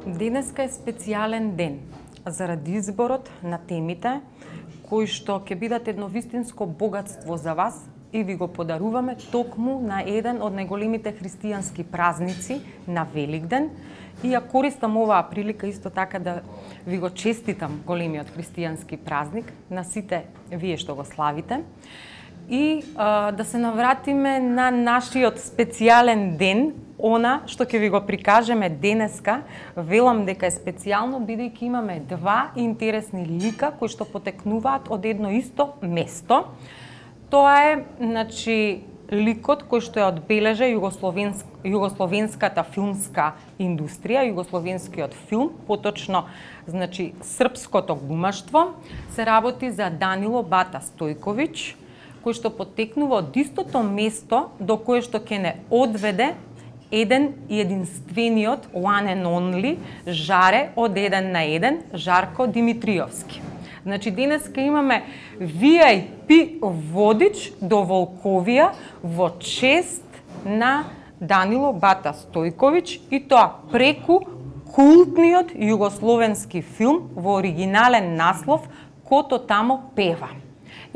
Денеска е специјален ден заради изборот на темите кои што ќе бидат едно вистинско богатство за вас и ви го подаруваме токму на еден од најголемите христијански празници на Великден. И ја користам оваа прилика исто така да ви го честитам големиот христијански празник на сите вие што го славите. И да се навратиме на нашиот специјален ден, она што ќе ви го прикажеме денеска. Велам дека е специјално бидејќи имаме два интересни лика кои што потекнуваат од едно исто место. Тоа е, ликот кој што ја одбележа југословенската филмска индустрија, југословенскиот филм, поточно, српското глумаштво. Се работи за Данило Бата Стојковиќ, кој што потекнува од истото место до кое што ќе не одведе еден и единствениот one and only жаре од 1 на 1 Жарко Димитриовски. Денеска имаме VIP водич до Волковија во чест на Данило Бата Стојковиќ и тоа преку култниот југословенски филм во оригинален наслов Кото тамо пева.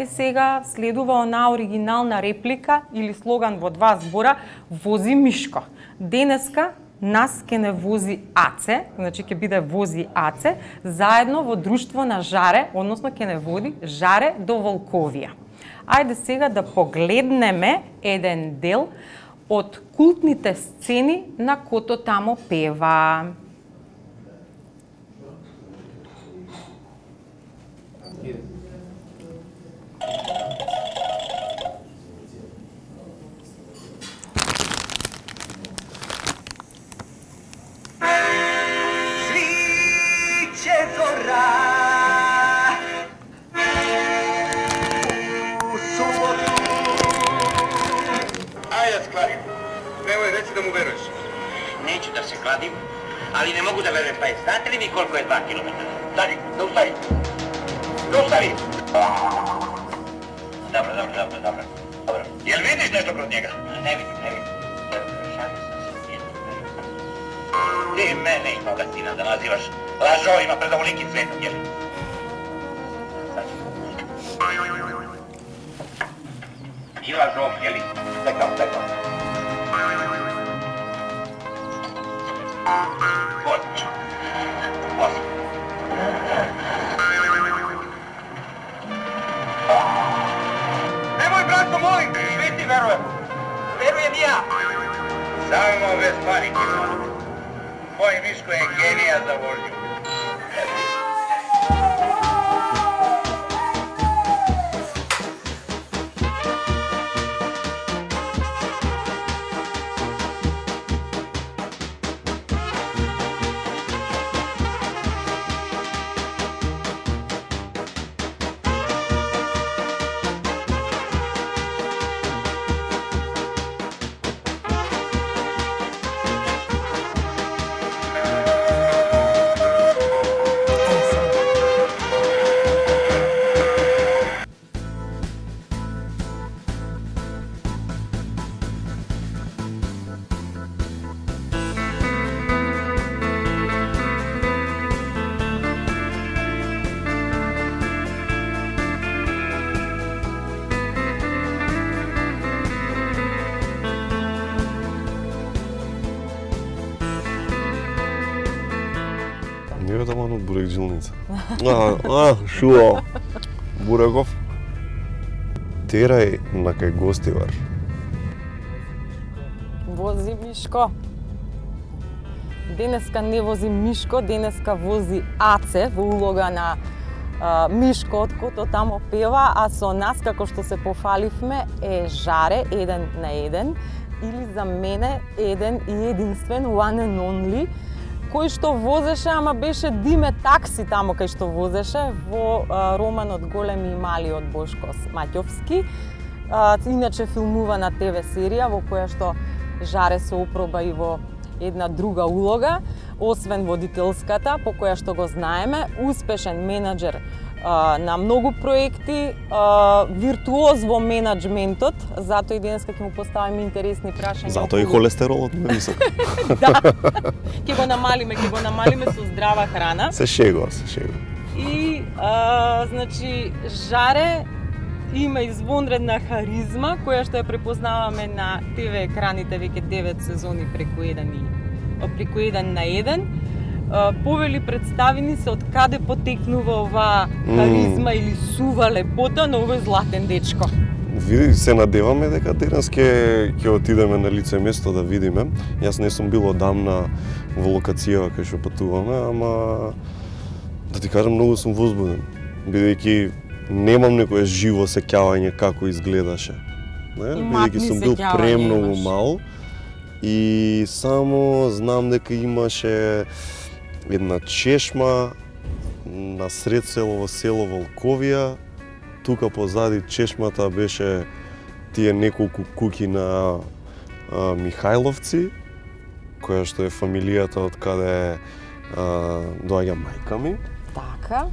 Сега следува онаа оригинална реплика или слоган во два збора: вози Мишко. Денеска нас ќе не вози Аце, ќе биде вози Аце, заедно во друштво на Жаре, односно ќе не води Жаре до Волковија. Ајде сега да погледнеме еден дел од култните сцени на Кото тамо пева. Да му веруеш. Неću da se kladim, ali ne mogu da verujem. Pa znate li mi koliko je 2 kilometra? Stani, da ustavi. Da ustavi! Dobro. Jel vidiš nešto kroz njega? Ne vidim. Šalim se. Ti mene i moga sina da nazivaš lažovima pred ovolikim svetom, jel? I lažov, jeli? Tekao. Nemoj, brato, molim te, svi ti verujem. Verujem i ja. Samo bez panike. Moj Miško je genija za vožnju. Не таману бурек джилница. Шуо. Буреков. Терај на кај гостивар. Вози Мишко. Денеска не вози Мишко, денеска вози Аце во улога на Мишко од Кото тамо пева, а со нас, како што се пофаливме, е Жаре 1 на 1 или за мене еден и единствен one and only, кој што возеше, ама беше диме такси тамо кај што возеше во романот Големи и мали од Бошко Маќовски. Иначе филмува на ТВ серија во која што Жаре се опроба и во една друга улога, освен водителската, по која што го знаеме, успешен менаџер на многу проекти, виртуоз во менаџментот, затоа и денеска ќе му поставиме интересни прашања. Затоа и холестеролот му е висок. Да. Ќе го намалиме со здрава храна. Се шегува. И значи Жаре има извонредна харизма која што ја препознаваме на ТВ екраните веќе 9 сезони преку 1 на 1. Повели, представи ни се од каде потекнува оваа харизма или сува лепота на овој златен дечко. Види, се надеваме дека денес ќе отидеме на лице место да видиме. Јас не сум бил одамна во локацијава кај што патуваме, ама да ти кажам, многу сум возбуден, бидејќи немам некое живо сеќавање како изгледаше. Бидејќи сум бил премногу мал и само знам дека имаше една чешма на сред село во село Волковија. Тука позади чешмата беше тие неколку куќи на Михајловци, која што е фамилијата од каде доаѓа мајка ми. Така.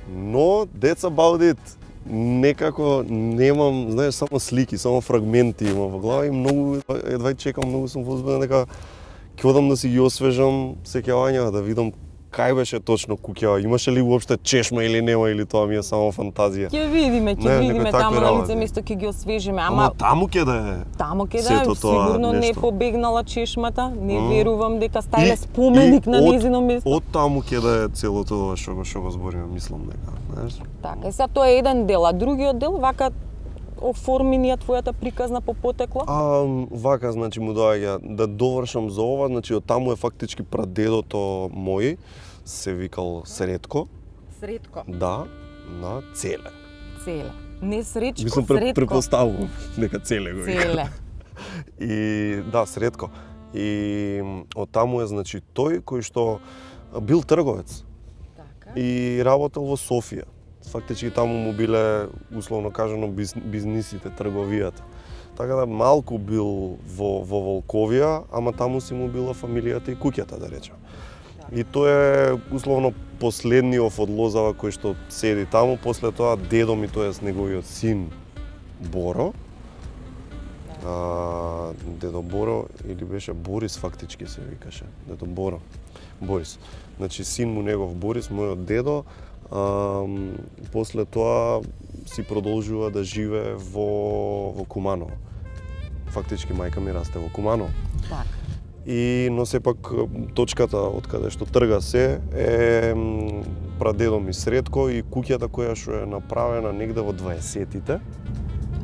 Но, that's about it. Некако немам, знаеш, само слики, само фрагменти имам во глава и многу, едва чекам, многу сум возбуден дека ќе одам да си ги освежам сеќавања, да видам кај беше точно куќава, имаше ли уопште чешма или нема, или тоа ми е само фантазија. Ќе видиме таму на лице место ќе ги освежиме, ама таму ќе да е. Таму ќе да е, сигурно не побегнала чешмата, не верувам дека стајле споменик на нејзино место. Од таму ќе да е целото ова што го збориме, мислам дека, знаеш. Така, и сега тоа е еден дел, а другиот дел вака оформи ни твојата приказна по потекло? Вака, значи, му доаѓа да довршам за ова, значи, од таму е фактички прадедото мој, се викал Сретко. Сретко? Да, на Целе. Целе. Не Сречко, Мислам, Сретко. препоставувам дека Целе го вика. Целе. И, да, Сретко. И од таму е, значи, тој кој што бил трговец. Така. И работел во Софија. Фактички таму му биле, условно кажано, бизнисите, трговијата. Така да малку бил во Волковија, ама таму си му била фамилијата и куќата, да речем. И тој е, условно, последниот од лозава кој што седи таму. После тоа дедо ми, тоест неговиот син Боро, дедо Боро, или беше Борис фактички се викаше, дедо Боро, Борис. Значи, син му негов Борис, мојот дедо, после тоа си продолжува да живее во Куманово. Фактички мајка ми расте во Куманово. Така. Но сепак точката од каде што трга се е прадедо ми Сретко и куќата која што е направена негде во 20-тите.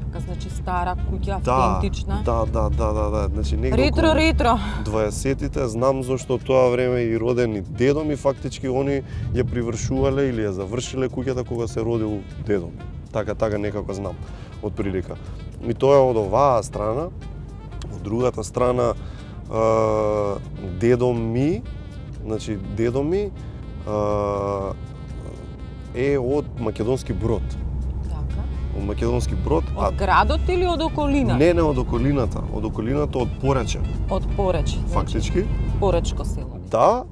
Така, значи стара куќа, автентична. Да. Значи негде Ретро. 20-тите, знам зашто тоа време и родени дедо ми, фактички они ја привршувале или ја завршиле куќата кога се родил дедо ми. Така некако знам, од прилика. И тоа е од оваа страна. Од другата страна, дедо ми е од Македонски Брод. Од Македонски Брод. Од градот или од околината? Не, од околината. Од околината, од Порече. Од Порече. Фактички. Поречко село. Да,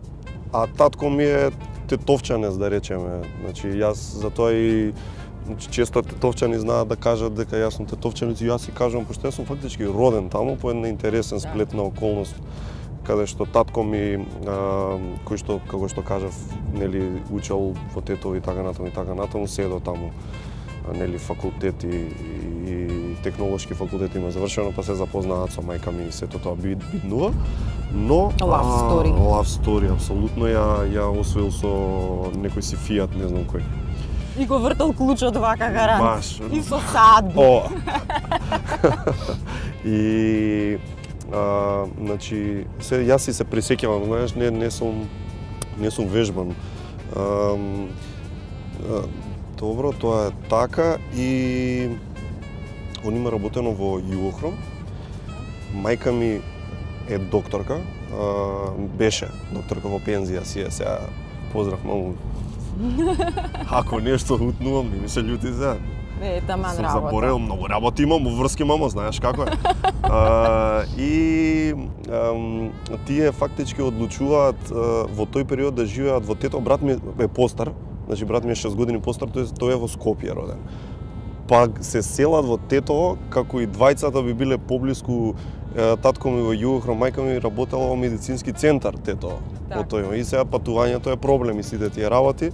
а татко ми е тетовчанец, да речеме. Значи, јас затоа и често тетовчани знаат да кажат дека јас сум тетовчанец и јас си кажувам, пошто јас сум фактички роден таму по една интересен сплетна околност, каде што татко ми, кој што, како што кажав, нели, учел во Тетово и така натаму, седо таму, нели, факултет и технолошки факултет има завршено, па се запознаат со мајка ми и сето тоа биднува. Но love story, апсолутно ја освоил со некој си Фиат, не знам кој. И го вртал клучот вака гарант. Баш. И со садби. И значи јас си се пресеќавам, знаеш, не сум вежбан. Добро, тоа е така и он има работено во Југохром. Мајка ми е докторка, беше докторка во пензија си е сега. Поздрав, маму. Ако нешто утнувам, не ми се љути сега. Таман работа. Сум заборел, многу работи имам, врски мамо, знаеш како е. Тие фактички одлучуваат во тој период да живеат во Тетово. Брат ми е постар, Значи брат ми е 6 години постар, тој е во Скопје роден. Па се селат во Тетово, како и двајцата би биле поблиску. Татко ми во Југохром, мајка ми работела во медицински центар Тетово. Во тој и сега патувањето е проблем и сите тие работи.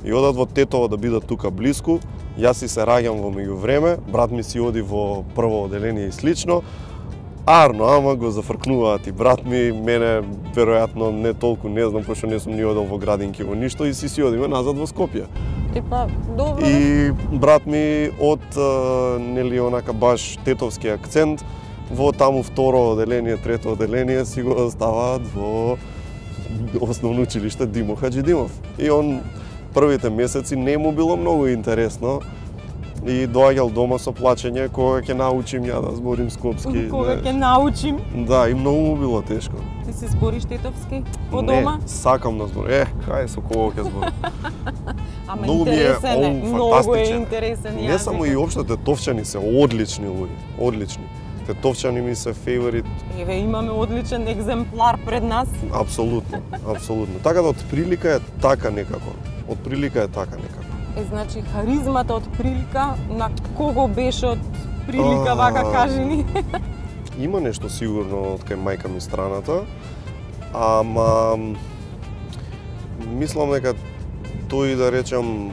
И одат во Тетово да бидат тука блиску. Јас си се раѓам во меѓувреме, брат ми си оди во прво оделение и слично. Арно, ама го зафркнуваат и брат ми, мене веројатно не толку, не знам, пошто не сум ни одел во градинки во ништо и си одиме назад во Скопје. Типа, добро. И брат ми од нели онака баш тетовски акцент во таму второ оделение, трето оделение си го ставаат во основно училиште Димо Хаџидимов. И он првите месеци не му било многу интересно и доаѓал дома со плачење кога ќе научим ја да зборим скопски. Кога ќе научим? Да, и многу му било тешко. Ти се збориш тетовски по дома? Не, сакам да зборам. Кај со кого ќе зборам? Ама многу интересен е, многу е фантастичен. интересен јазик. Не само и општо тетовчани се одлични луѓе, одлични. Тетовчани ми се феворит. Еве имаме одличен екземплар пред нас. Апсолутно, апсолутно. Така да од прилика е така некако. Од прилика е така некако. Значи харизмата од прилика, на кого беше од прилика, вака кажи ни? Има нешто сигурно од кај мајка ми страната, ама мислам дека тој, да речам,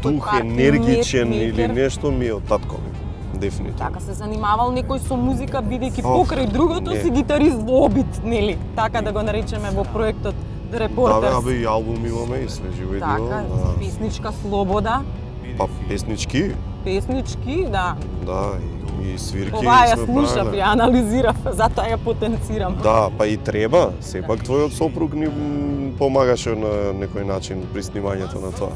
дух енергичен или нешто ми е од татко ми. Дефинитивно. Така се занимавал некој со музика, бидејќи покрај другото си гитарист во обид, нели? Така да го наречеме во проектот Репортерс. Да, и албум имаме и све живо и диво. Така, песничка слобода. Па песнички. Песнички, да. Да, и свирки. Ова ја слушав, ја анализирав, затоа ја потенцирам. Да, па и треба. Сепак твојот сопруг ни помагаше на некој начин при снимањето на тоа.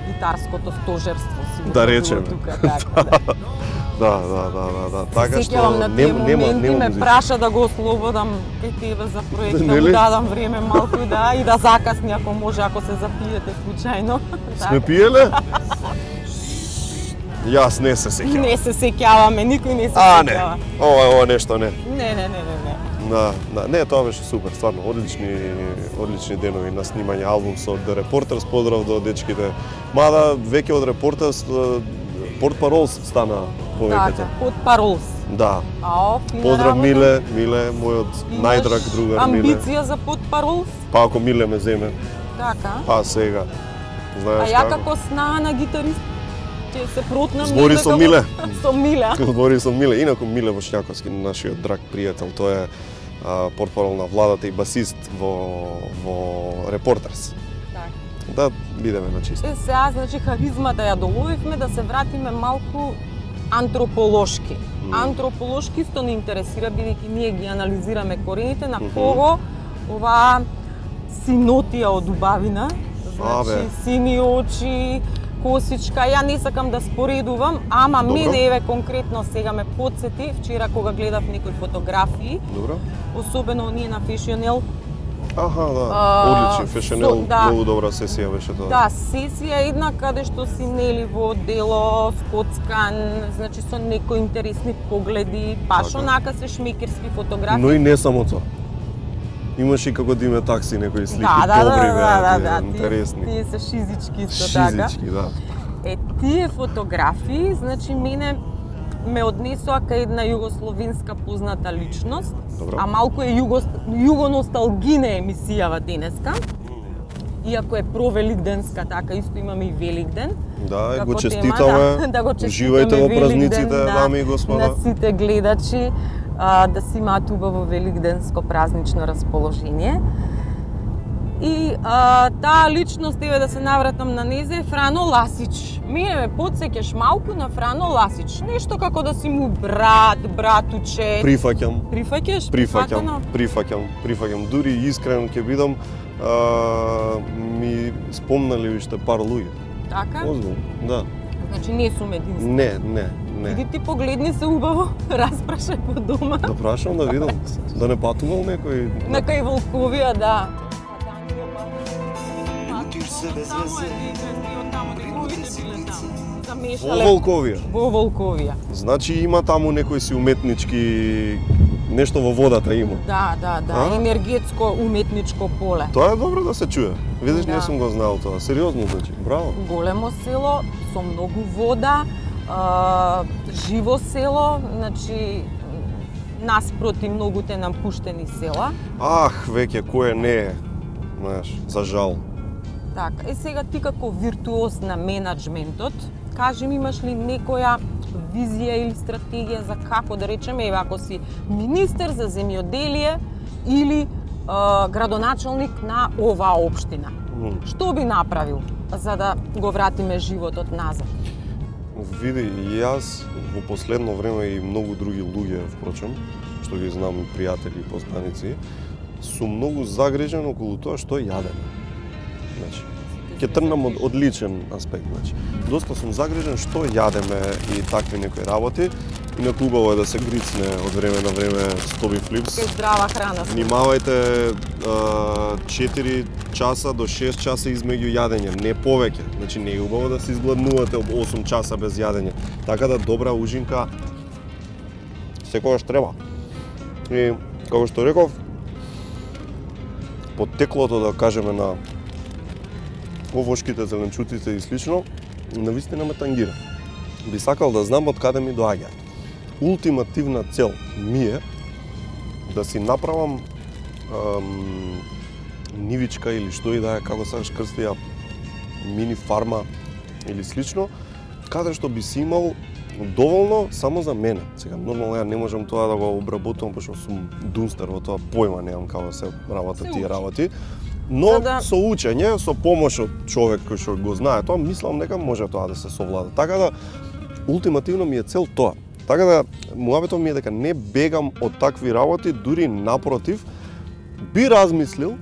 Гитарското стожерство си го да речеме. Тука, така, да. Да. Така што на тие моменти ме праша да го ослободам кај тебе за проект, да му дадам време малку и да закасни ако може, ако се запиете случајно. Сме пиеле? Јас не се сеќавам. Не се сеќаваме, никој не се сеќава. Не. Ова нешто не. Не. Да, не, тоа беше супер, стварно, одлични денови на снимање албум со The Reporters, поздрав до дечките. Мада веќе од Reporters Портпаролс стана повеќето. Така, Портпаролс. Да. Фина поздрав работа. Миле, мојот најдраг другар Миле. Амбиција за Портпаролс? Па ако Миле ме земе. Така. Па сега. Знаеш ја како снаана гитарист ќе се протнам. Збори со Миле. Со Миле. Збори со Миле. Инаку Миле Бошњаковски, нашиот драг пријател, тој е портпарол на владата и басист во Reporters. Да бидеме на чисто. Сега, значи, харизмата ја доловивме, да се вратиме малку антрополошки. Антрополошки исто не интересира, бидејќи ние ги анализираме корените на кого оваа синотија од убавина, значи сини очи, косичка, ја не сакам да споредувам, ама мене еве конкретно сега ме потсети вчера кога гледав некои фотографии. Добро. Особено оние на Фешионел. Аха, да. Одличен Фешионел, многу добра сесија беше тоа. Да, сесија една каде што си нели во дело, скоцкан, значи со некои интересни погледи, баш онака се шмекерски фотографии. Но и не само тоа. Имаше и како диме такси некои слики, добри, интересни. Тие се шизички исто така. Шизички, да. Тие фотографии, значи мене ме однесоа кај една југословенска позната личност, а малку е југоносталгина емисијава денеска. Иако е провеликденска, така исто имаме и Великден. Да, го честитаме. Да го честитаме. Уживајте во празниците, дами и господа. На сите гледачи да си имаат убаво великденско празнично расположение. И таа личност, еве да се навратам на незе, е Франо Ласич. Мене ме потсеќаш малку на Франо Ласич. Нешто како да си му брат, братуче. Прифаќам. Прифаќаш? Прифаќам. Дури искрено ќе бидам, ми спомнали уште пар луѓе. Така? Озбилно, да. Значи не сум единствен. Не. Иди ти погледни се убаво, распрашај по дома. Да прашам да видам, да не патувал некој. На кај Волковија, да. Во Волковија. Во Волковија. Значи има таму некои си уметнички нешто во водата има. Да, А? енергетско уметничко поле. Тоа е добро да се чуе. Видиш, Да. не сум го знал тоа. Сериозно, значи. Браво. Големо село со многу вода, живо село, значи наспроти многуте напуштени села. Ах, веќе кој не е, знаеш, за жал. Така, и сега ти како виртуоз на менаџментот, кажи ми, имаш ли некоја визија или стратегија за како, да речеме, еве ако си министер за земјоделие или градоначелник на оваа општина, што би направил за да го вратиме животот назад? Види, јас во последно време и многу други луѓе, впрочем, што ги знам и пријатели и познаници, сум многу загрижен околу тоа што јадеме. Значи, ќе тргнам од личен аспект, значи. Доста сум загрижен што јадеме и такви некои работи. Инаку убаво е да се грицне од време на време стоби флипс. Ке здрава храна. Внимавајте 4 часа до 6 часа измеѓу јадење, не повеќе. Значи не е убаво да се изгладнувате 8 часа без јадење. Така да добра ужинка секогаш треба. И како што реков, потеклото, да кажеме, на овошките, зеленчуците и слично, навистина ме тангира. Би сакал да знам од каде ми доаѓаат. Ултимативна цел ми е да си направам нивичка или што и да е, како сакаш крсти ја, мини фарма или слично, каде што би си имал доволно само за мене. Сега, нормално ја не можам тоа да го обработувам, пошто сум дунстер во тоа, појма немам како се работат тие работи. Но со учење, со помош од човек кој што го знае тоа, мислам дека може тоа да се совлада. Така да, ултимативно ми е цел тоа. Така да, муабетот ми е дека не бегам од такви работи, дури напротив, би размислил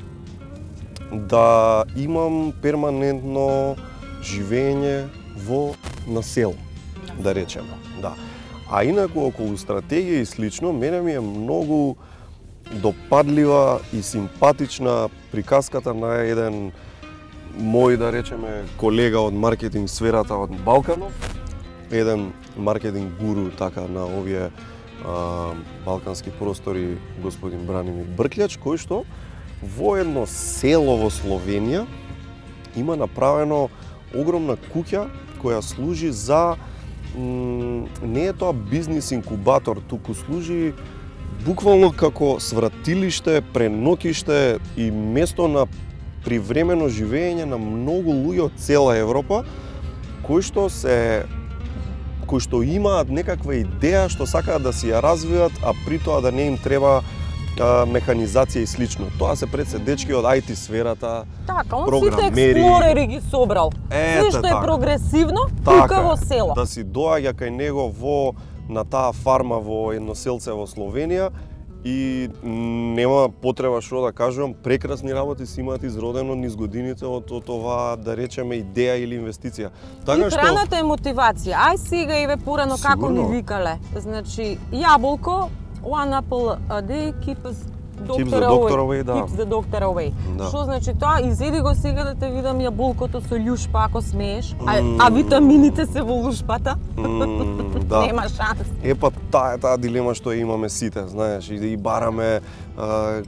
да имам перманентно живење во насело, да речеме. Да. А инаку околу стратегија и слично, мене ми е многу допадлива и симпатична приказката на еден мој, да речеме, колега од маркетинг сферата од Балканов, еден маркетинг гуру така на овие балкански простори, господин Бранимир Брклјач, кој што во едно село во Словенија има направено огромна куќа која служи за не е тоа бизнис инкубатор, туку служи буквално како свратилиште, пренокиште и место на привремено живење на многу луѓе од цела Европа кои што имаат некаква идеја што сакаат да си ја развијат, а при тоа да не им треба механизација и слично. Тоа се пред се дечки од IT сферата, така, он програмери. сите експлорери ги собрал. Се што е така. прогресивно, Така, тука во село. да си доаѓа кај него на таа фарма во едно селце во Словенија и нема потреба што да кажувам, прекрасни работи си имаат изродено низ годините од оваа, да речеме, идеја или инвестиција. Така и храната е мотивација. Ај сега еве порано како ми викале. Значи, јаболко, one apple a day keeps Keeps the doctor away, да. Keeps the doctor away. Да. Што значи тоа? Изеди го сега да те видам јаболкото со љушпа ако смееш, а витамините се во лушпата. Да. Нема шанс. Епа таа дилема што ја имаме сите, знаеш, и бараме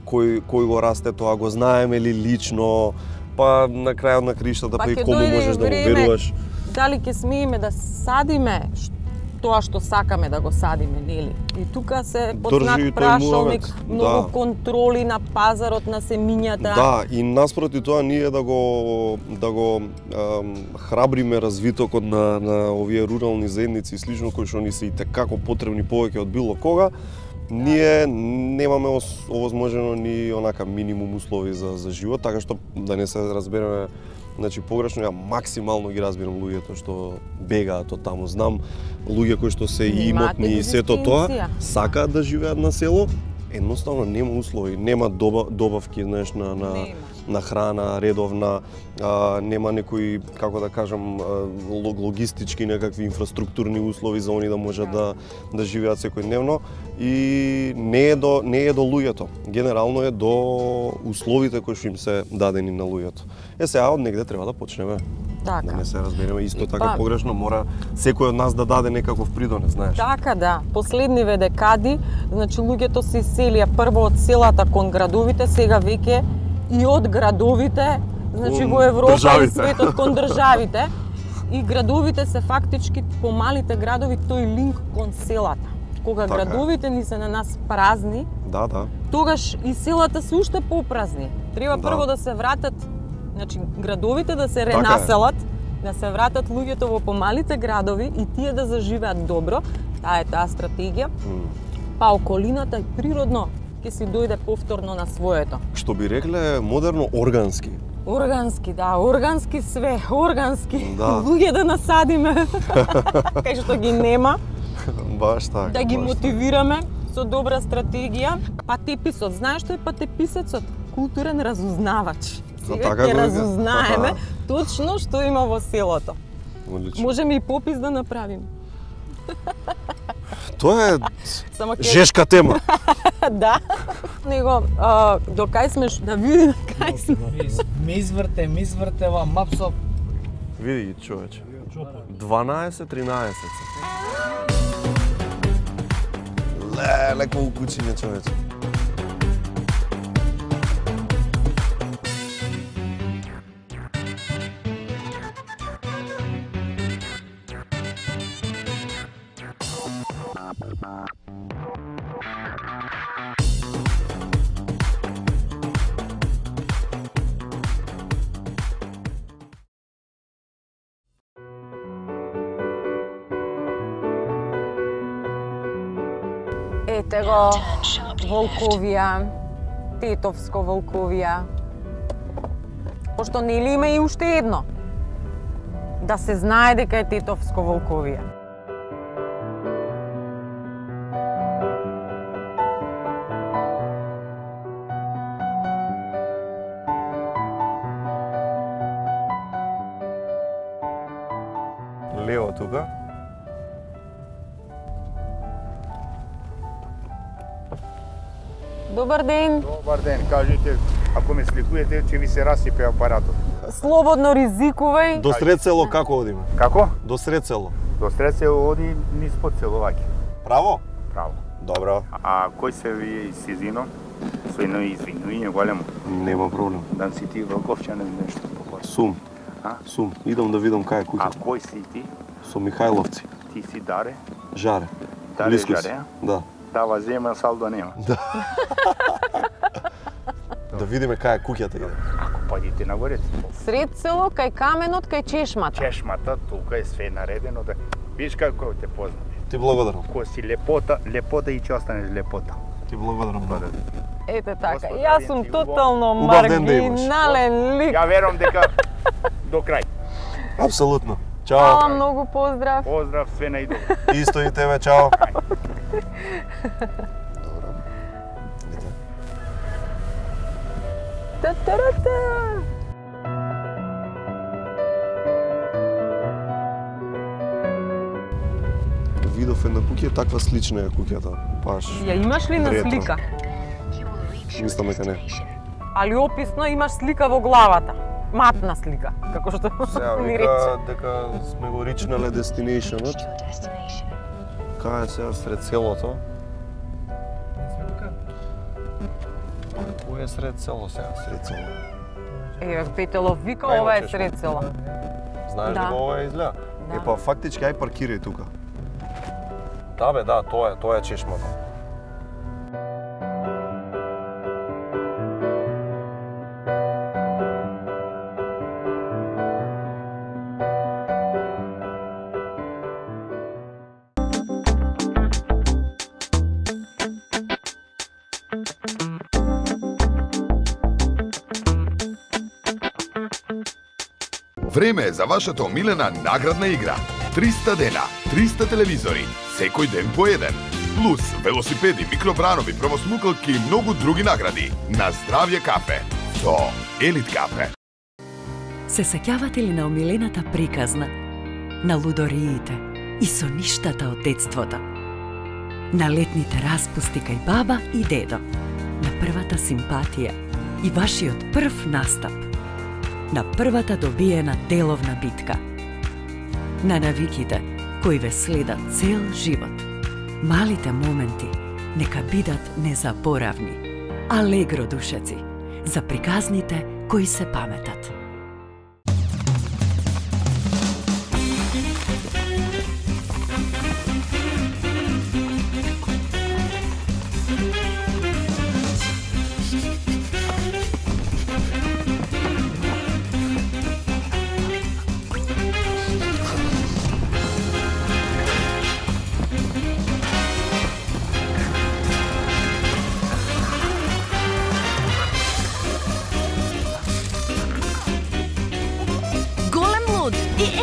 кој го расте тоа, го знаеме ли лично, па на крајот на криштата па и ќе кому дојде можеш да го време, веруваш. Дали ќе смееме да садиме тоа што сакаме да го садиме, нели? И тука се под Држи знак тој прашалник, муавет, многу да. контроли на пазарот на семињата. Да, и наспроти тоа ние да го храбриме развитокот на овие рурални заедници и слично кои што ни се и текако потребни повеќе од било кога, ние немаме овозможено ни онака минимум услови за живот, така што да не се разбереме, значи погрешно, ја максимално ги разбирам луѓето што бегаат од таму. Знам луѓе кои што се и имотни и сето тоа, сакаат да живеат на село, едноставно нема услови, нема добавки, знаеш, на храна редовна, нема некои, како да кажам, логистички некакви инфраструктурни услови за они да можат да живеат секојдневно и не е до луѓето. Генерално е до условите кои што им се дадени на луѓето. Сега од негде треба да почнеме. Така. Да не се разбереме исто така погрешно, мора секој од нас да даде некаков придонес, знаеш. Така да, последниве декади, значи луѓето се иселија прво од селата кон градовите, сега веќе и од градовите, значи во Европа и светот кон државите. И градовите се фактички помалите градови тој линк кон селата. Кога така градовите ни се на нас празни, тогаш и селата се уште попразни. Треба прво да се вратат, значи градовите да се ренаселат, да се вратат луѓето во помалите градови и тие да заживеат добро. Таа е таа стратегија. Па околината и природно ќе си дојде повторно на своето. Што би рекле модерно органски. Органски, да, органски све, органски. Луѓе да насадиме, кај што ги нема. Баш така. Да ги мотивираме со добра стратегија. Патеписот, знаеш што е патеписецот? Културен разузнавач. Сега ќе разузнаеме точно што има во селото. Одлично. Можеме и попис да направиме. Тоа е жешка тема. Да. Него до кај сме, да видиме кај сме. Ми извртева мапсо. Види ги, човече. 12-13 се. Леле, колку кучиња, човече. Ете го, Волковија, Тетовско Волковија. Пошто нели има и уште едно? Да се знае дека е Тетовско Волковија. Лево тука. Добар ден. Добар ден, кажете, ако ме сликуете, ќе ви се расипе апаратот. Слободно ризикувај. До сред село како одиме? Како? До сред село. До сред село оди низ под село ваќе. Право? Право. Добро. А кој се вие из Сизино? Со едно извинување големо. Нема проблем. Да си ти Врговчанин нешто покој. Сум. Сум. Идам да видам кај е куќа. А кој си ти? Со Михајловци. Ти си Даре? Жаре. Даре Жаре? Да. Дава зема, салдо нема. Да. Да видиме кај е куќата иде. Ако падите нагоре. Сред село, кај каменот, кај чешмата. Чешмата, тука е све наредено да виж како те познам. Ти благодарам. Ко си лепота и ќе останеш лепота. Ти благодарам. Ете така, јас сум тотално маргинален лик. Ја верувам дека до крај. Апсолутно. Чао. Хвала многу, поздрав. Поздрав, све најдобро. Исто и тебе, чао. Добро. Та-та-ра-та. Видов една куќа, таква слична е куќата. Баш. Ја имаш ли на слика? Мислам дека не. Али описно имаш слика во главата. Матна слика, како што ни рече. Дека сме го ричнале дестинейшнот. Кај е сега сред селото? Кој е сред село сега? Сред село. Еве, Петелов вика, ова е сред село. Знаеш дека ова е изгледа? Па фактички ај паркирај тука. Да бе, да, тоа е чешмата. Време е за вашата омилена наградна игра. 300 дена, 300 телевизори, секој ден по еден. Плюс велосипеди, микробранови, правосмукалки и многу други награди. На Здравје кафе. со Елит кафе. Се сеќавате ли на омилената приказна, на лудориите и соништата од детството? На летните распусти кај баба и дедо, на првата симпатија и вашиот прв настап, на првата добиена деловна битка, на навиките кои ве следат цел живот. Малите моменти нека бидат незаборавни. Алегро душеци, за приказните кои се паметат.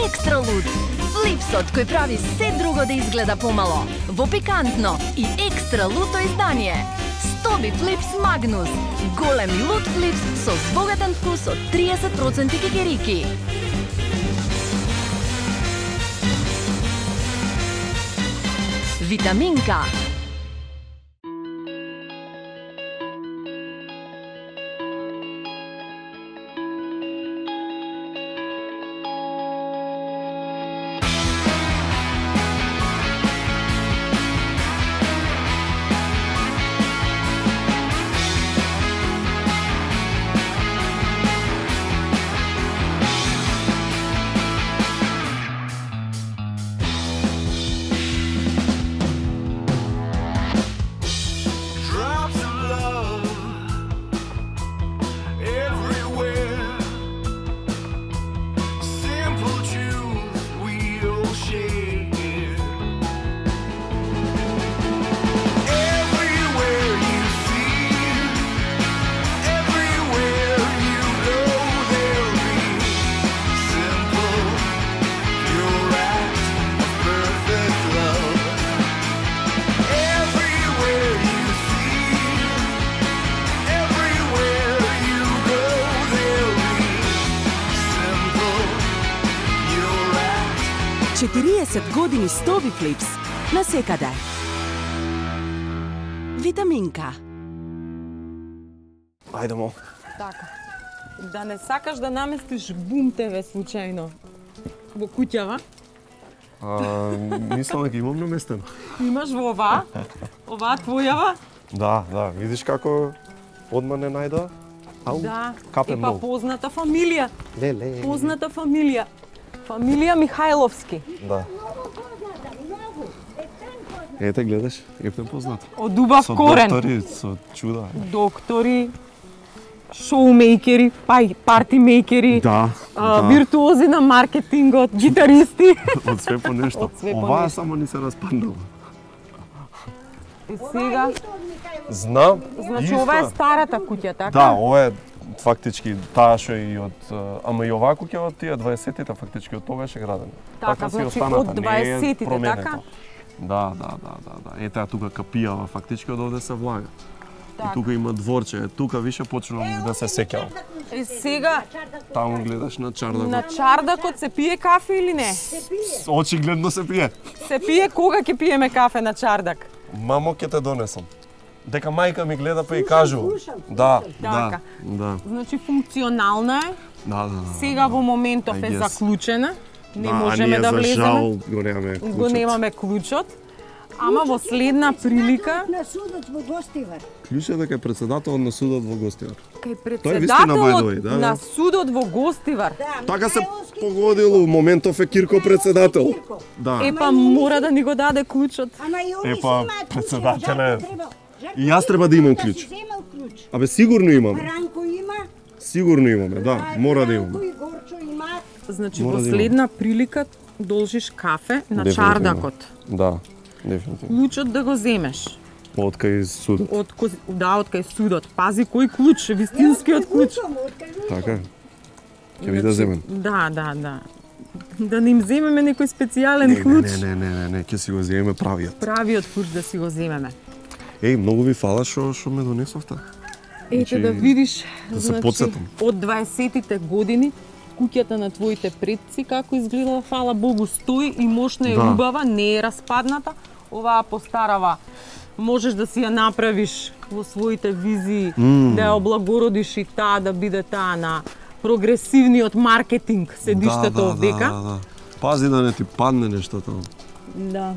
Екстра луд. Флипсот кој прави се друго да изгледа помало. Во пикантно и екстра луто издание. Стоби Флипс Магнус. Големи луд флипс со збогатен вкус од 30% кикерики. Витаминка. Години Стоби Флипс на секаде. Витаминка. Ајде мо. Така. Да не сакаш да наместиш Бум ТВ случајно во куќава? Мислам дека имам наместено. Имаш во оваа? Оваа твојава? Да, видиш како одма не најда? Ау, да, капе и па многу. позната фамилија. Леле. Позната фамилија. Фамилија Михајловски. Да. Ете, гледаш, ептен познат. Од убав корен. Со доктори, со чуда. Доктори, шоумейкери, партимейкери, виртуози на маркетингот, гитаристи. Од све по нешто. Од све по Оваа нешто. само ни се распаднала. И сега, Знам. значи ова е старата куќа, така? Да, ова е фактички таа што и од ама и оваа куќа од тие 20-тите фактички од тоа беше градена. Така, си значи останата, од не е 20-тите, променето. така? Да. Ете тука капијава фактички од овде се влага. Така. И тука има дворче, тука више почнувам да се сеќавам. И сега Таму гледаш на чардакот. на чардакот се пие кафе или не? Очигледно се пие. Се пие кога ќе пиеме кафе на чардак? Мамо, ќе те донесам. Дека мајка ми гледа па и кажу. Да, Така. да. Значи функционална е. Да. Сега во моментов е I guess. заклучена. Не А можеме ние да за влеземе. жал го немаме клучот. Го немаме клучот. Ама во следна прилика На судот во Гостивар. Клучот дека е председателот на судот во Гостивар. кај Тој е вистина, by the way, председателот да, на да. судот во Гостивар. Така се погодило, моментов е Кирко председател. Да. Епа мора да ни го даде клучот. Ама и они Епа, си имаат председателе, клучево. и јас треба да имам клуч. Земал клуч. Абе сигурно имаме. Ранко има. Сигурно имаме, да, мора да Ранко имаме. и Горчо имаат. Значи Мора во да имаме. следна прилика должиш кафе на Дефинитивно. чардакот. Да, дефинитивно. Клучот да го земеш. Од кај судот. Од кај судот. Пази кој клуч, вистинскиот клуч. Така. Ќе ви да земем. Да. Да не им земеме некој специјален клуч. Не, ќе си го земеме правиот. Правиот клуч да си го земеме. Еј, многу ви фала што ме донесовте. Ете да видиш, да се потсетам. од 20-тите години куќата на твоите предци како изгледала, фала Богу, стои и мощна е, убава, не е распадната. Оваа постарава можеш да си ја направиш во своите визии, да ја облагородиш и таа да биде таа на прогресивниот маркетинг седиштето овдека. Да. Пази да не ти падне нешто таму. Да.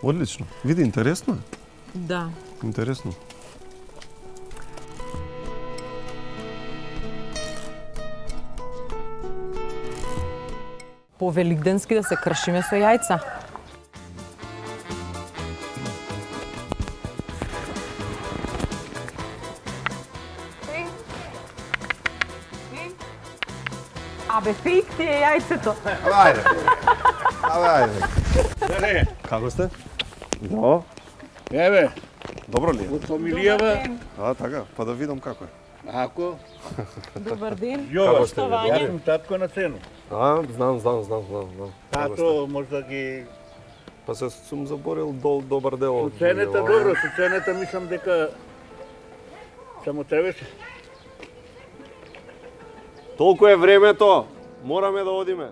Одлично. Види, интересно е. Да. Интересно. По великденски да се кршиме со јајца. Абе, фейк ти е јајцето. Ајде. Како сте? Браво. Еве, Добро ли е? од фамилијава, Така, па да видам како е. ако Добар ден. Јова, сте, јас сум татко на Цено. Знам. Тато можда ги Па се сум заборил добар дел од Ценета, добро, со Ценета мислам дека само требаше. Толку е времето, мораме да одиме.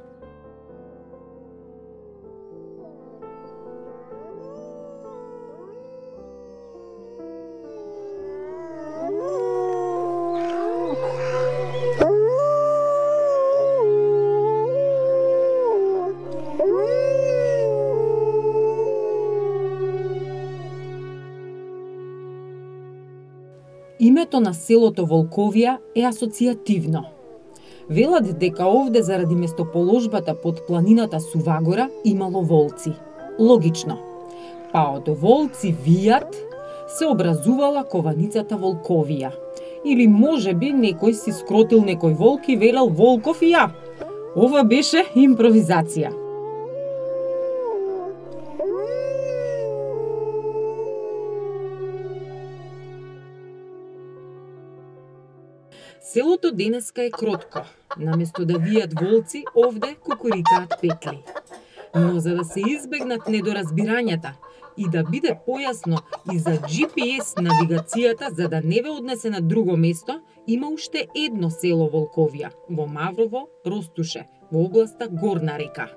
Името на селото Волковија е асоцијативно. Велат дека овде заради местоположбата под планината Сувагора имало волци. Логично. Па од волци вијат се образувала кованицата Волковија. Или можеби некој си скротил некој волк и велел Волков и ја. Ова беше импровизација. Селото денеска е кротко. Наместо да вијат волци, овде кукурикаат петли. Но за да се избегнат недоразбирањата и да биде појасно и за GPS навигацијата за да не ве однесе на друго место, има уште едно село Волковија, во Маврово, Ростуше, во областа Горна река.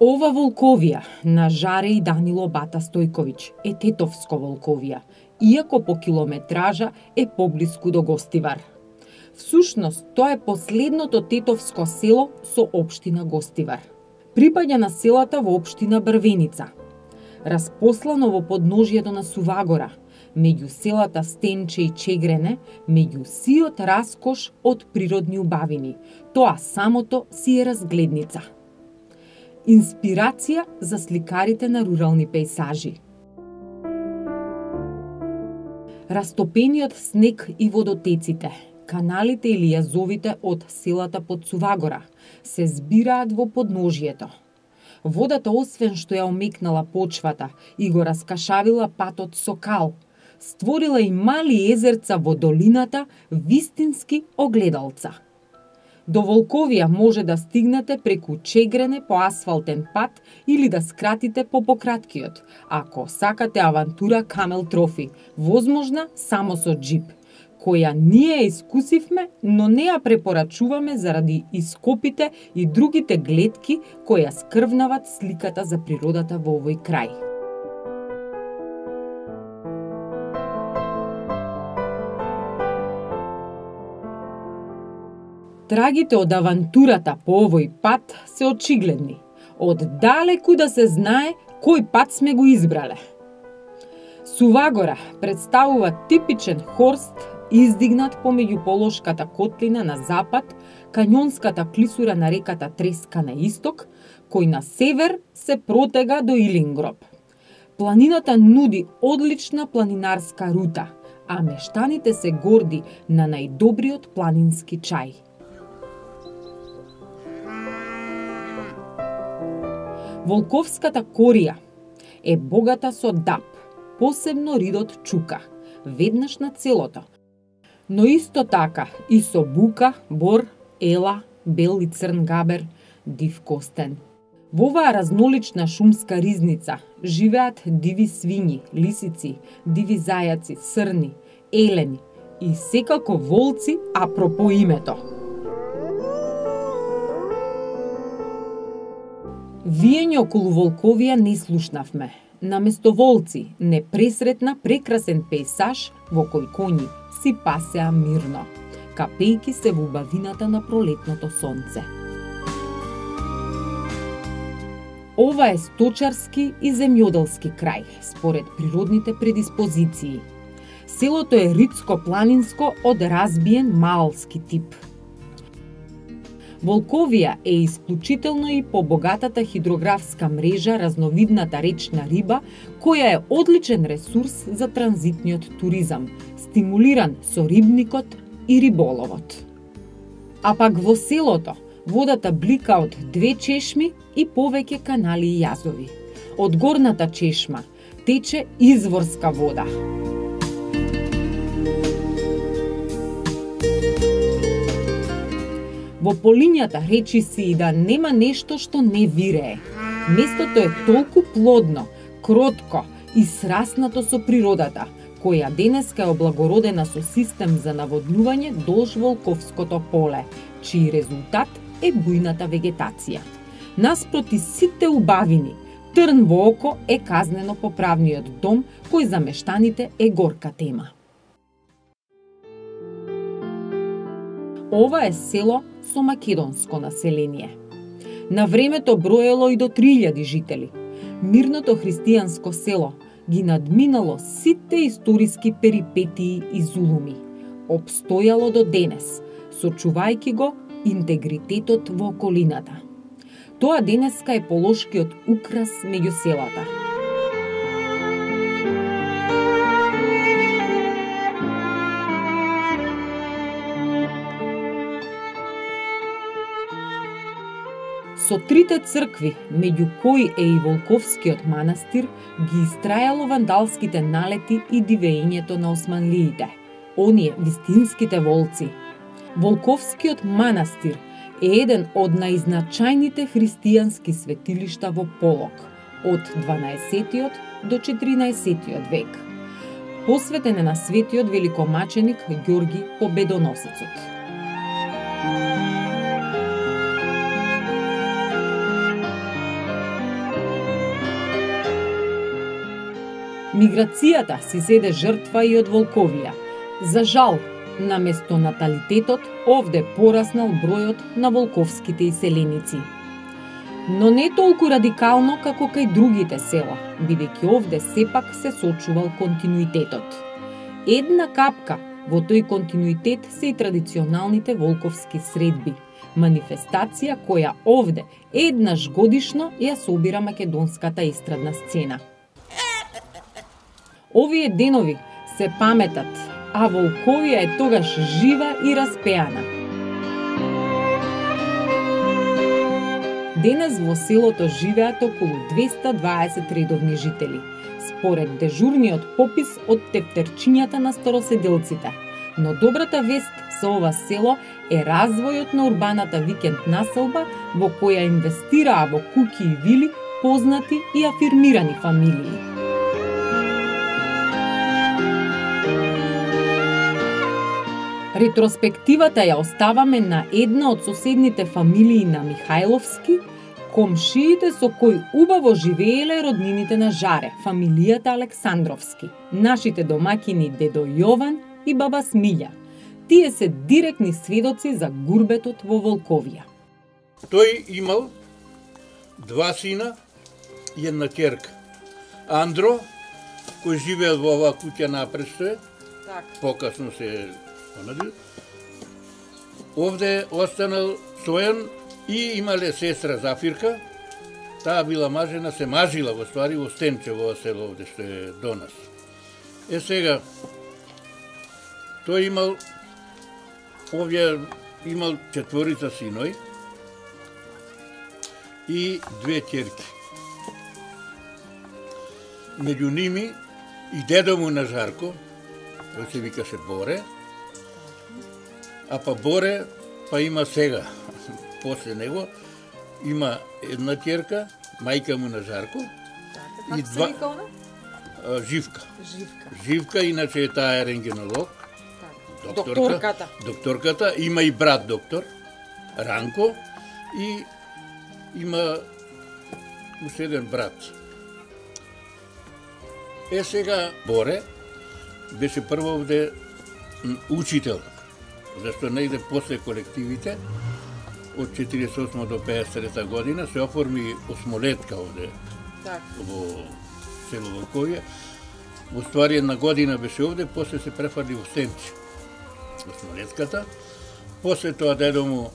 Ова Волковија на Жаре и Данило Бата Стојковиќ е тетовско Волковија, иако по километража е поблиску до Гостивар. Всушност, тоа е последното тетовско село со општина Гостивар. Припаѓа на селата во општина Брвеница. Распослано во подножјето на Сувагора, меѓу селата Стенче и Чегрене, меѓу сиот раскош од природни убавини. Тоа самото си е разгледница. Инспирација за сликарите на рурални пејсажи. Растопениот снег и водотеците, каналите или јазовите од селата под Сувагора се збираат во подножјето. Водата, освен што ја омекнала почвата и го раскашавила патот со кал, створила и мали езерца во долината, вистински огледалца. До Волковија може да стигнете преку Чегрене по асфалтен пат или да скратите по пократкиот, ако сакате авантура Камел Трофи, возможна само со джип, која ние искусивме, но не ја препорачуваме заради ископите и другите гледки кои ја скрвнават сликата за природата во овој крај. Трагите од авантурата по овој пат се очигледни. Од далеку да се знае кој пат сме го избрале. Сувагора представува типичен хорст издигнат помеѓу Полошката котлина на запад, канјонската клисура на реката Треска на исток, кој на север се протега до Илингроб. Планината нуди одлична планинарска рута, а мештаните се горди на најдобриот планински чај. Волковската корија е богата со дап, посебно ридот чука, веднаш на целото. Но исто така и со бука, бор, ела, бел и црн габер, див костен. Во оваа разнолична шумска ризница живеат диви свињи, лисици, диви зајаци, срни, елени и секако волци, апропо името. Виење околу Волковија не слушнавме. Наместо волци не пресретна прекрасен пейсаж во кој коњи си пасеа мирно, капејки се во убавината на пролетното сонце. Ова е сточарски и земјоделски крај, според природните предиспозиции. Селото е ридско-планинско од разбиен маалски тип. Волковија е исклучително и по богатата хидрографска мрежа разновидната речна риба, која е одличен ресурс за транзитниот туризам, стимулиран со рибникот и риболовот. А пак во селото водата блика од 2 чешми и повеќе канали и јазови. Од горната чешма тече изворска вода. Во полињата речи си и да нема нешто што не вирее. Местото е толку плодно, кротко и сраснато со природата, која денеска е облагородена со систем за наводнување долж Волковското поле, чиј резултат е бујната вегетација. Наспроти сите убавини, трн во око е казнено поправниот дом, кој за мештаните е горка тема. Ова е село со македонско население. На времето броело и до 3000 жители. Мирното христијанско село ги надминало сите историски перипетии и зулуми. Обстојало до денес, сочувајќи го интегритетот во околината. Тоа денеска е полошкиот украс меѓу селата. Со 3 цркви, меѓу кои е и Волковскиот манастир, ги истрајало вандалските налети и дивењето на османлиите, оние вистинските волци. Волковскиот манастир е еден од најзначајните христијански светилишта во Полог од 12 до 14 век. Посветен е на светиот великомаченик Ѓорги Победоносецот. Миграцијата си зеде жртва и од Волковија. За жал, наместо наталитетот, овде пораснал бројот на волковските иселеници. Но не толку радикално како кај другите села, бидејќи овде сепак се сочувал континуитетот. Една капка во тој континуитет се и традиционалните волковски средби, манифестација која овде еднаш годишно ја собира македонската естрадна сцена. Овие денови се паметат, а Волковија е тогаш жива и распеана. Денес во селото живеат околу 220 редовни жители, според дежурниот попис од тефтерчињата на староседелците. Но добрата вест со ова село е развојот на урбаната викенд населба во која инвестираа во куќи и вили познати и афирмирани фамилии. Ретроспективата ја оставаме на една од соседните фамилии на Михајловски, комшиите со кои убаво живееле роднините на Жаре, фамилијата Александровски, нашите домаќини дедо Јован и баба Смилја. Тие се директни сведоци за гурбетот во Волковија. Тој имал 2 сина и една ќерка. Андро, кој живеел во оваа куќа напред, покасно се овде останал Стојан и имале сестра Зафирка. Таа била мажена, се мажила во ствари во Стенче, во село овде што е до нас. Сега, тој имал, овде имал 4 синои и 2 ќерки. Меѓу ними и дедо му на Жарко, кој се викаше Боре, а па Боре, па има сега, после него, има една ќерка, мајка му на Жарко. Како се вика она? Живка. Живка. Живка, иначе таа е рентгенолог. Докторката. Докторката, има и брат доктор, Ранко, и има уште еден брат. Сега Боре беше прво овде учител, зашто негде после колективите, од 48 до 53 година, се оформи осмолетка овде, во село Волковија. Во ствари една година беше овде, после се префарли во Стенче, осмолетката. После тоа дедо му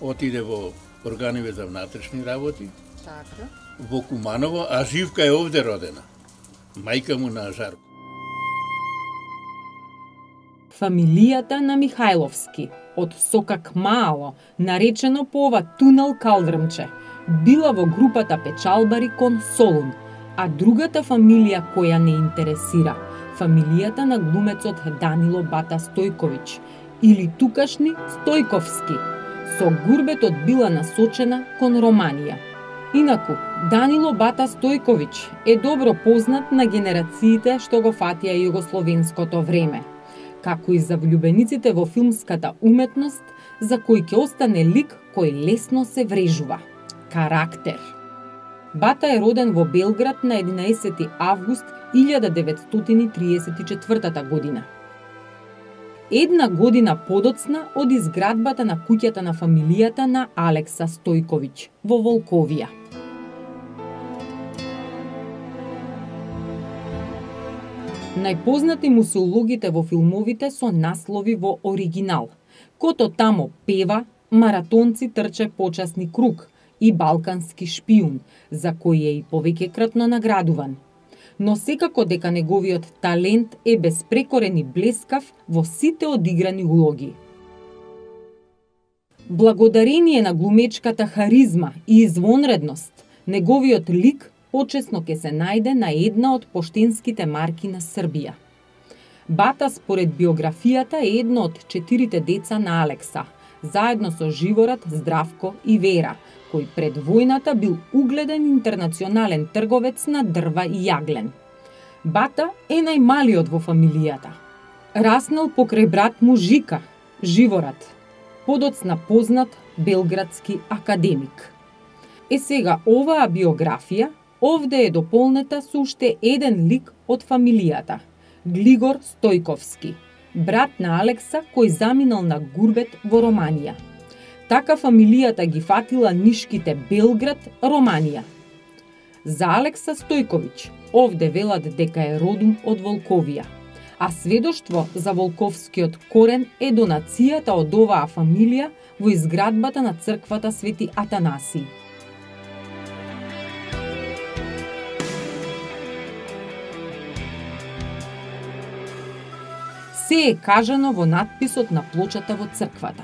отиде во органиве за внатрешни работи, во Куманово, а Живка е овде родена, мајка му на Жарко. Фамилијата на Михајловски, од Сокак Маало, наречено по ова Тунел Калдрмче, била во групата печалбари кон Солун, а другата фамилија која не интересира, фамилијата на глумецот Данило Бата Стојковиќ, или тукашни Стојковски, со гурбетот била насочена кон Романија. Инаку, Данило Бата Стојковиќ е добро познат на генерациите што го фатија југословенското време, како и за влюбениците во филмската уметност, за кој ќе остане лик кој лесно се врежува – карактер. Бата е роден во Белград на 11 август 1934 година. Една година подоцна од изградбата на куќата на фамилијата на Алекса Стојковиќ во Волковија. Најпознати му се улогите во филмовите со наслови во оригинал. Кото тамо пева, Маратонци трче почасни круг и Балкански шпиун, за кој е и повеќекратно наградуван. Но секако дека неговиот талент е безпрекорен и блескав во сите одиграни улоги. Благодарение на глумечката харизма и извонредност, неговиот лик почесно ќе се најде на една од поштенските марки на Србија. Бата според биографијата е едно од 4 деца на Алекса, заедно со Живорат, Здравко и Вера, кој пред војната бил угледен интернационален трговец на дрва и јаглен. Бата е најмалиот во фамилијата. Раснал покрај брат му Жика, Живорат, подоцна познат белградски академик. Сега оваа биографија овде е дополнета со уште еден лик од фамилијата – Глигор Стојковски, брат на Алекса кој заминал на гурбет во Романија. Така фамилијата ги фатила нишките Белград, Романија. За Алекса Стојковиќ овде велат дека е родом од Волковија, а сведоштво за волковскиот корен е донацијата од оваа фамилија во изградбата на црквата Свети Атанасиј. Се е кажано во надписот на плочата во црквата.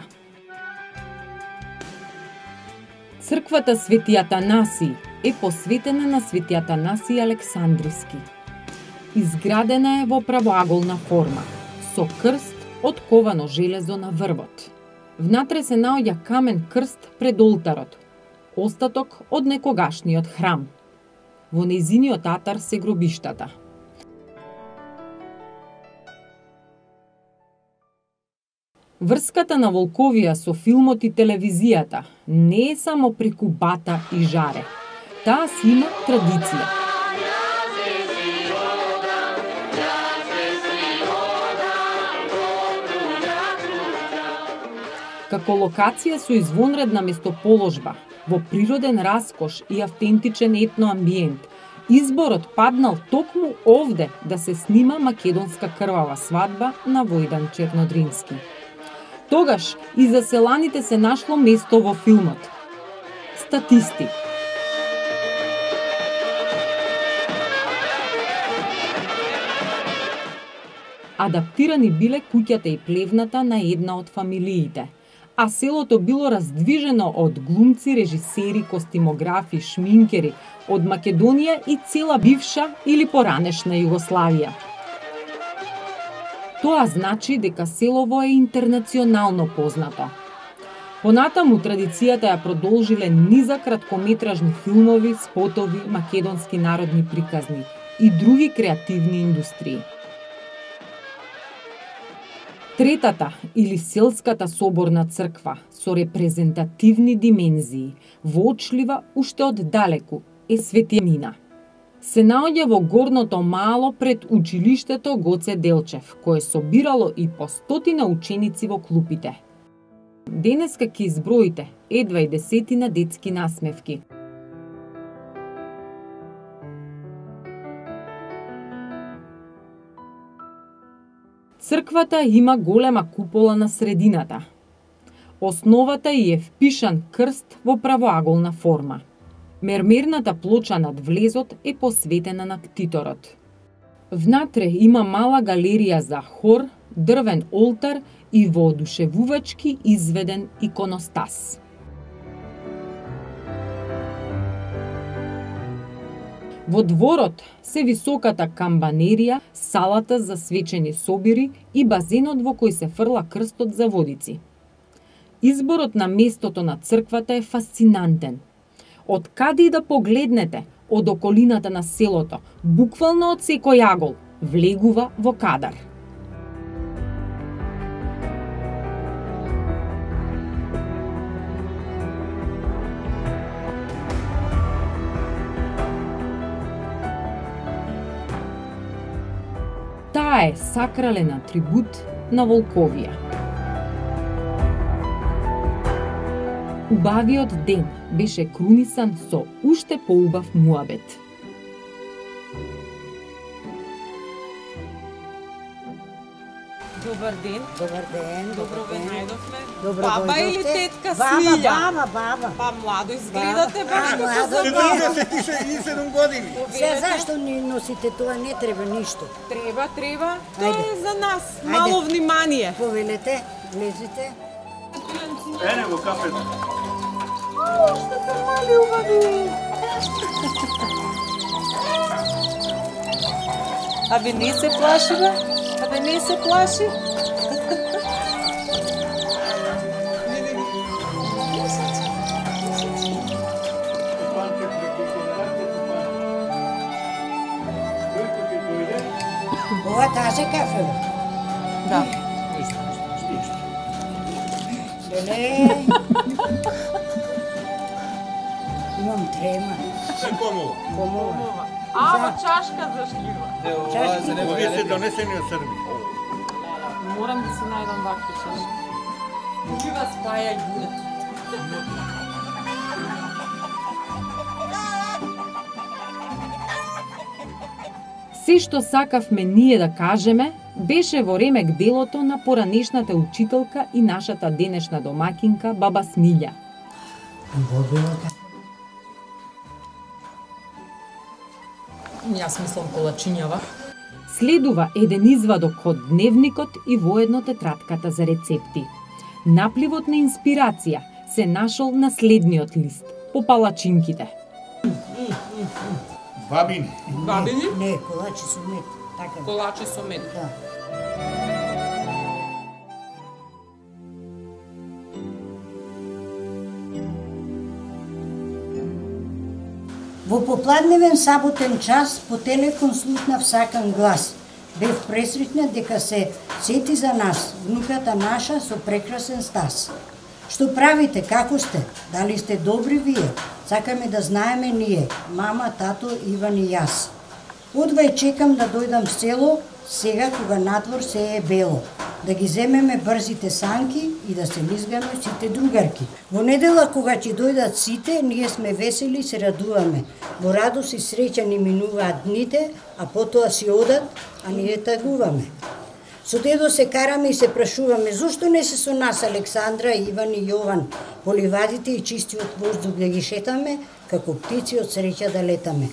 Црквата Свети Атанасиј е посветена на Свети Атанасиј Александриски. Изградена е во правоаголна форма, со крст од ковано железо на врвот. Внатре се наоѓа камен крст пред олтарот, остаток од некогашниот храм. Во нејзиниот атар се гробиштата. Врската на Волковија со филмот и телевизијата не е само преку Бата и Жаре. Таа си има традиција. Како локација со извонредна месторположба, во природен раскош и автентичен етно амбиент, изборот паднал токму овде да се снима македонска крвава свадба на Војдан Чернодрински. Тогаш и за селаните се нашло место во филмот. Статисти. Адаптирани биле куќата и плевната на една од фамилиите, а селото било раздвижено од глумци, режисери, костимографи, шминкери од Македонија и цела бивша или поранешна Југославија. Тоа значи дека селово е интернационално познато. Понатаму традицијата ја продолжиле низа краткометражни филмови, спотови, македонски народни приказни и други креативни индустрии. Третата или селската соборна црква со репрезентативни димензии, воочлива уште од далеку, е Свети Мина. Се наоѓа во горното мало пред училиштето Гоце Делчев, кое собирало и по 100 ученици во клупите. Денеска ќе изброите едва и 10 детски насмевки. Црквата има голема купола на средината. Основата ја е впишан крст во правоаголна форма. Мермерната плоча над влезот е посветена на ктиторот. Внатре има мала галерија за хор, дрвен олтар и воодушевувачки изведен иконостас. Во дворот се високата камбанерија, салата за свечени собири и базенот во кој се фрла крстот за водици. Изборот на местото на црквата е фасцинантен. Од каде и да погледнете, од околината на селото, буквално од секој агол, влегува во кадар. Таа е сакрален атрибут на Волковија. Убавиот ден беше крунисан со уште поубав муабет. Добар ден. Добар ден. Добро ве најдовме. Добро Баба дојдовте. или тетка Смилја? Баба. Па младо изгледате баш Баба, како за младо. баба. 37 години. Се зашто не носите тоа, не треба ништо. Треба. Тоа Ајде. е за нас. Ајде. Мало внимание. Повелете, влезите. Ене го кафето. Што се мали убави. Абе не се плаши, бе? Абе не се плаши. Ова таже кафе. Да. Леле. Имам трема. Се помова. Помова. Ама чашка зашлива. Овие се донесени од Србија. Морам да си најдам вакви чашки. Ужива спаја људе. Се што сакавме ние да кажеме, беше во ремек делото на поранешната учителка и нашата денешна домакинка, баба Смилја. Јас мислам колачињава. Следува еден извадок од дневникот и воедно тетратката за рецепти. Напливот на инспирација се нашол на следниот лист, по палачинките. Бабини. Бабини? Не, колачи со мед. Така. Колачи со мед. Да. Во попладневен саботен час по телефон слушнав сакан глас. Бев пресретна дека се сети за нас, внуката наша со прекрасен стас. Што правите, како сте? Дали сте добри вие? Сакаме да знаеме ние, мама, тато, Иван и јас. Одвај чекам да дојдам в село, сега кога надвор се е бело. Да ги земеме брзите санки и да се лизгаме сите другарки. Во недела кога ќе дојдат сите, ние сме весели и се радуваме. Во радост и среќа ни минуваат дните, а потоа си одат, а ние тагуваме. Со дедо се караме и се прашуваме зошто не се со нас Александра, Иван и Јован, по ливадите и чистиот воздух да ги шетаме, како птици од среќа да летаме.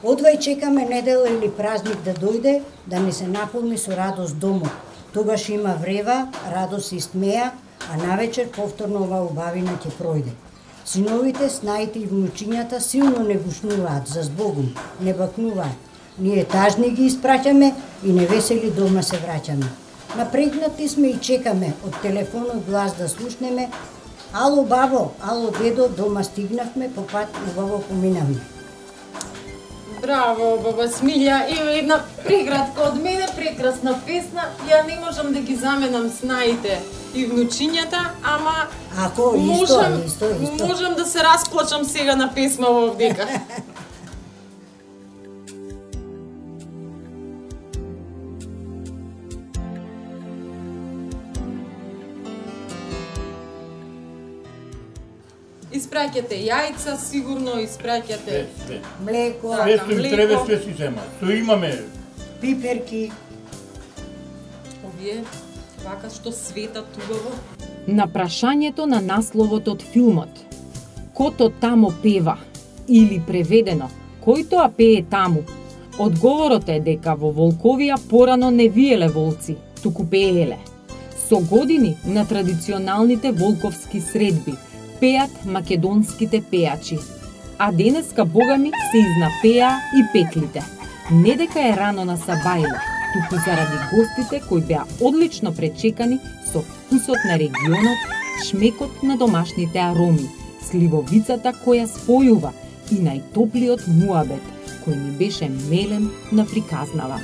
Одвај чекаме недела или празник да дојде, да не се наполни со радост домот. Тогаш има врева, радост и смеја, а навечер повторно ова убавина ќе пројде. Синовите, снаите и внучињата силно не гушнуваат, за збогум, не бакнуваат. Ние тажни ги испраќаме и невесели дома се враќаме. Напрегнати сме и чекаме од телефонот глас да слушнеме, Ало бабо, ало дедо, дома стигнавме, по пат убаво поминавме. Браво, баба Смилја, има една преградка од мене, прекрасна песна. Ја не можам да ги заменам снаите и внучињата, ама Ако, исто. можам да се расплачам сега на песма овдека. Испраќате јајца, сигурно испраќате Млеко, Све што им треба, све си зема. Што имаме, пиперки. овие, вака што светат убаво. На прашањето на насловот од филмот "Кото тамо пева" или преведено "Кој тоа пее таму", одговорот е дека во Волковија порано не виеле волци, туку пееле. Со години на традиционалните волковски средби пеат македонските пеачи, а денеска богами се изнапеа и пеклите. Не дека е рано на Сабајле, туку заради гостите кои беа одлично пречекани со вкусот на регионот, шмекот на домашните ароми, сливовицата која спојува и најтоплиот муабет кој ни беше мелем на приказнава.